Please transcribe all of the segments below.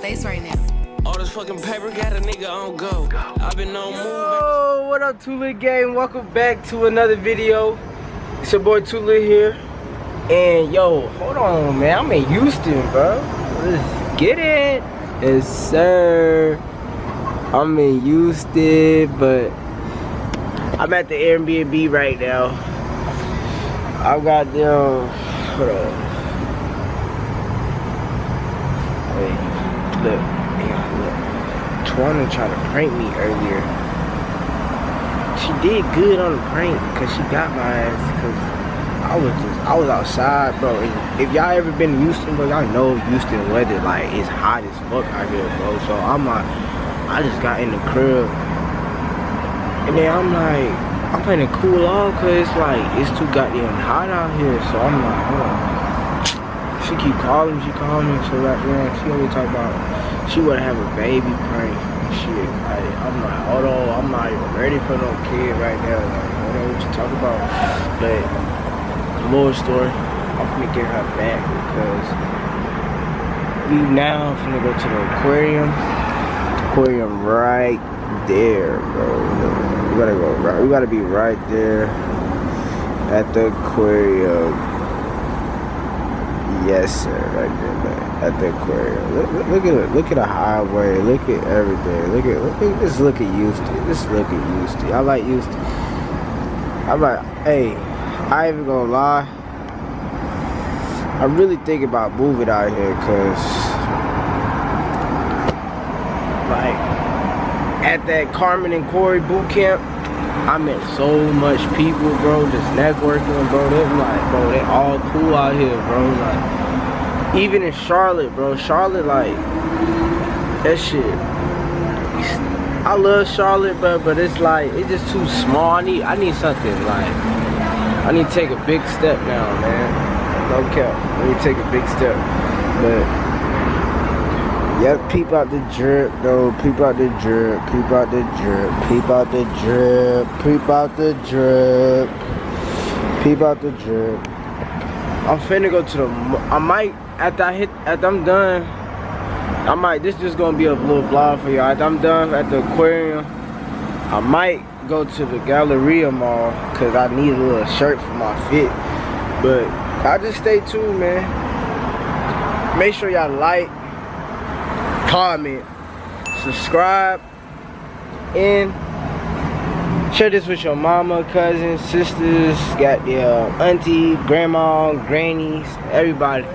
space right now. All this fucking paper got a nigga on go. I've been on move. Yo, what up, Too Lit Gang? Welcome back to another video. It's your boy Too Lit here. And yo, hold on, man. I'm in Houston, bro. Let's get it. Yes, sir. I'm in Houston, but I'm at the Airbnb right now. I got them. Hold on. Hey, look. Twana tried to prank me earlier. She did good on the prank because she got my ass. Because I was outside, bro. And if y'all ever been to Houston, bro, y'all know Houston weather, like, it's hot as fuck out here, bro. So I just got in the crib. And then I'm like, I'm finna cool off because it's too goddamn hot out here. So I'm like, hold on. She keep calling, so like, man, she always talk about she wanna have a baby prank and shit. Like, I'm like, hold on, I'm not even ready for no kid right now. Like, I don't know what you talk about. But more story, I'm finna get her back because we now finna go to the aquarium. Aquarium right there, bro. We gotta go right. We gotta be right there at the aquarium. Yes, sir, right there, man. At the aquarium. Look at it. Look at the highway. Look at everything. Just look at Houston. Just look at Houston. I like Houston. I'm like, hey, I ain't even gonna lie. I really think about moving out here, cause like at that Carmen and Corey boot camp, I met so much people, bro, just networking, bro. They all cool out here, bro. Like, even in Charlotte, bro. Charlotte, like, that shit. I love Charlotte, but it's like, it's just too small. I need something, like, I need to take a big step now, man. No cap. I need to take a big step. But yep, peep out the drip, though. Peep out the drip. Peep out the drip. Peep out the drip. Peep out the drip. Peep out the drip. I'm finna go to the. I might after I'm done. I might. This just gonna be a little vlog for y'all. After I'm done at the aquarium, I might go to the Galleria Mall because I need a little shirt for my fit. But I just stay tuned, man. Make sure y'all like, comment, subscribe, and share this with your mama, cousins, sisters, goddamn auntie, grandma, grannies, everybody.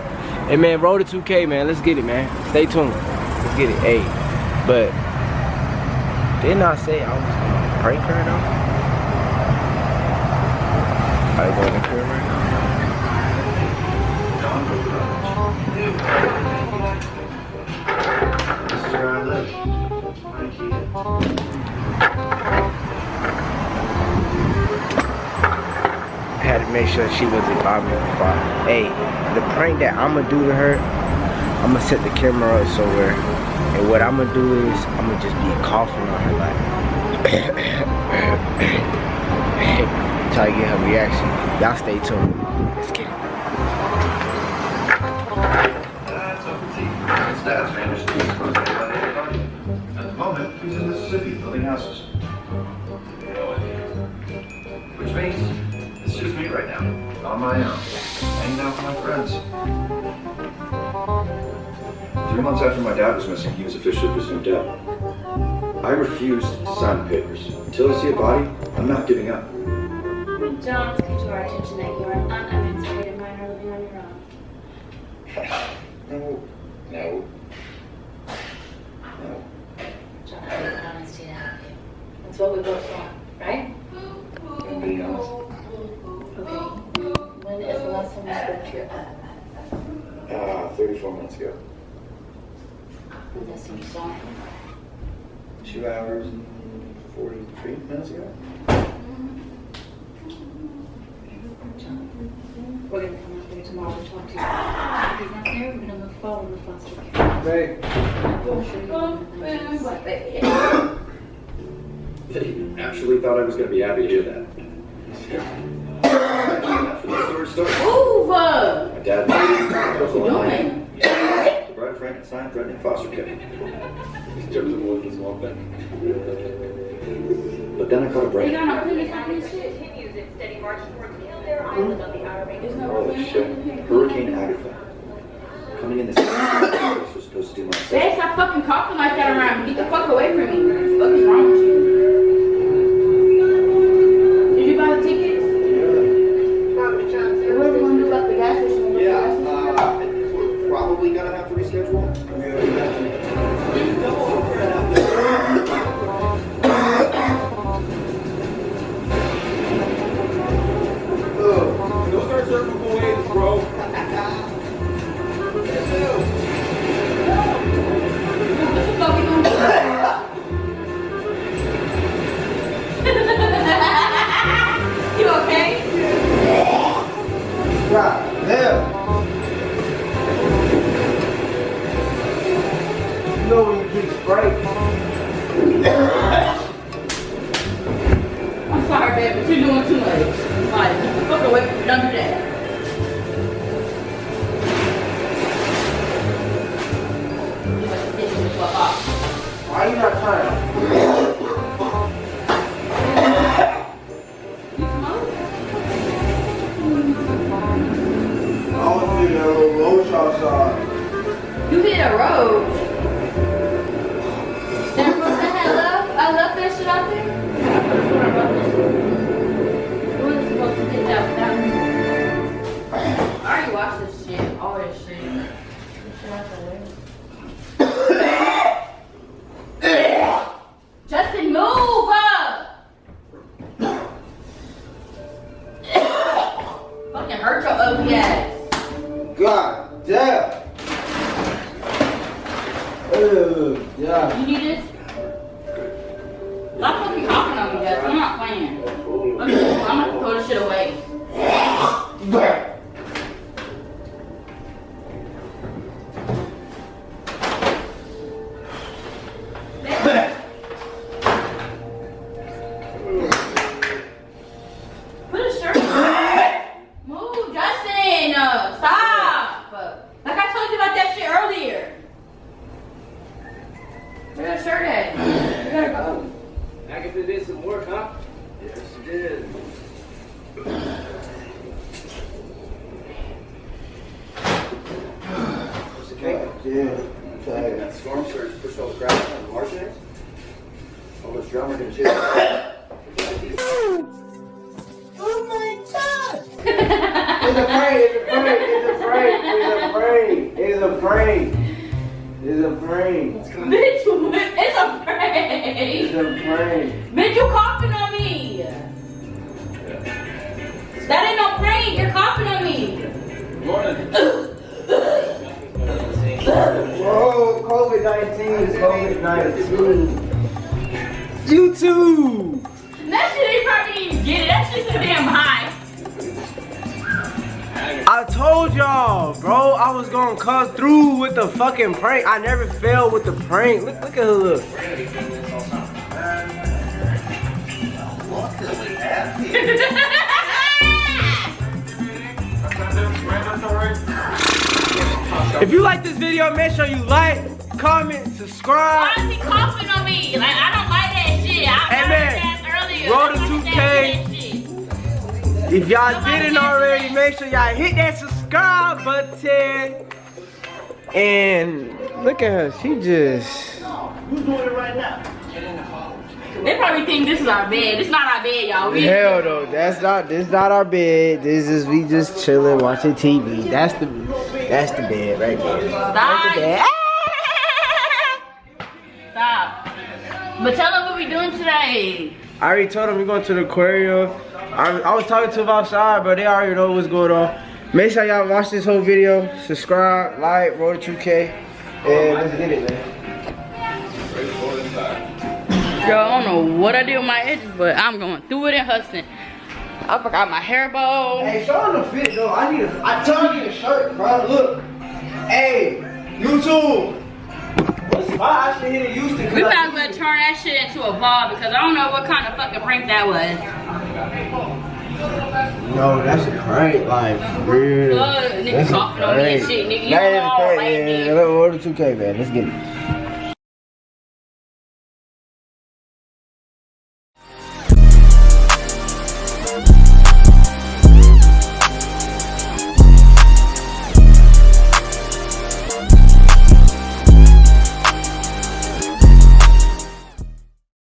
Hey man, roll to 2K, man. Let's get it, man. Stay tuned. Let's get it. Hey, but didn't I say I was gonna prank her though? I go in the crib right now. I had to make sure she wasn't bothering me before. Hey, the prank that I'ma do to her, I'ma set the camera up somewhere, and what I'ma do is I'ma just be coughing on her like try to get her reaction. Y'all stay tuned. Let's get it. Dad's vanished. At the moment, he's in Mississippi building houses. Which means it's just me right now, on my own, hanging out with my friends. 3 months after my dad was missing, he was officially presumed dead. I refused to sign the papers. Until I see a body, I'm not giving up. John, it's come to our attention that you are an unemanicipated minor living on your own. No. John, I need honesty to help you. That's what we both want, right? I'm being honest. Okay. When is the last time you spoke to your pet? 34 months ago. I'm guessing you saw him. 2 hours and 43 minutes ago. John, we're going to come up here tomorrow to talk to you. If he's not there, we're going to move forward with foster care. Babe. We'll show you what He actually thought I was going to be happy to hear that. For the story started. Move! My dad. What are you doing? The bride Frankenstein threatening foster care. But then I caught a break. Continues its steady march towards Kildare Island on the Outer Banks. Holy shit. Hurricane Agatha. Coming in this was supposed to do my Dad, stop fucking coughing like that around me. Get the fuck away from me. What the fuck is wrong with you? Did you buy the tickets? Yeah. What are we gonna do about the gas station? Yeah, we're probably gonna have to reschedule. Those are circle waves, bro. What the fuck we gonna do? You okay? God damn. You know when you get Sprite. I'm sorry, babe, but you're doing too much. Like, get the fuck away from me. Don't do that. You like to take the fuck off. Why you not trying? You smoke? I was doing that little roach outside. You hit a road. That road that I love that shit out there. Who was supposed to get that without me? I already watched this shit, all this shit. This shit out there. Justin, move up! Fucking hurt your ugly ass. God damn. Yeah. You need this? Stop fucking talking on me, Justin. I'm not playing. I'm gonna throw this shit away. Put a shirt on. Move, Justin. Stop. Like I told you about that shit earlier. Where that shirt at? We gotta go. Agatha did some work, huh? Yes, she did. What's the cake? Yeah. That storm surge pushed all the grass on the marsh. All those drums are gonna chase. Oh my God! It's a prank! It's a prank! It's a prank! It's a prank! It's a prank! It's a prank! Bitch, it's a prank. It's a prank! Bitch, you coughing on me. That ain't no prank. You're coughing on me. Whoa! COVID-19! COVID-19! YouTube! That shit ain't probably even get it. That shit's so damn high. I told y'all, bro, I was gonna come through with the fucking prank. I never failed with the prank. Look at her look. If you like this video, make sure you like, comment, subscribe. Why is he coughing on me? Like, I don't like that shit. I Hey, man, earlier. roll to I don't like 2K. that shit. If y'all didn't already, make sure y'all hit that subscribe button. And look at her, she just... Who's doing it right now? They probably think this is our bed. This is not our bed, y'all. We Hell no, this not our bed. This is we just chilling, watching TV. That's the bed right there. Stop. That's the bed. Stop. But tell them what we doing today. I already told them we're going to the aquarium. I was talking to them outside, but they already know what's going on. Make sure y'all watch this whole video. Subscribe, like, roll to 2K, and let's get it, man. Girl, I don't know what I did with my edges, but I'm going through it and hustling. I forgot my hair bow. Hey, show them the fit though. I tell you a shirt, bro. Look. Hey, YouTube. Why I should hit it Houston? We might as well turn that shit into a vlog because I don't know what kind of fucking prank that was. No, that's great. Like, real. Nigga coughing on me and shit, nigga. You That know is all right, crazy. nigga. Yeah, let's order 2K, man. Let's get it.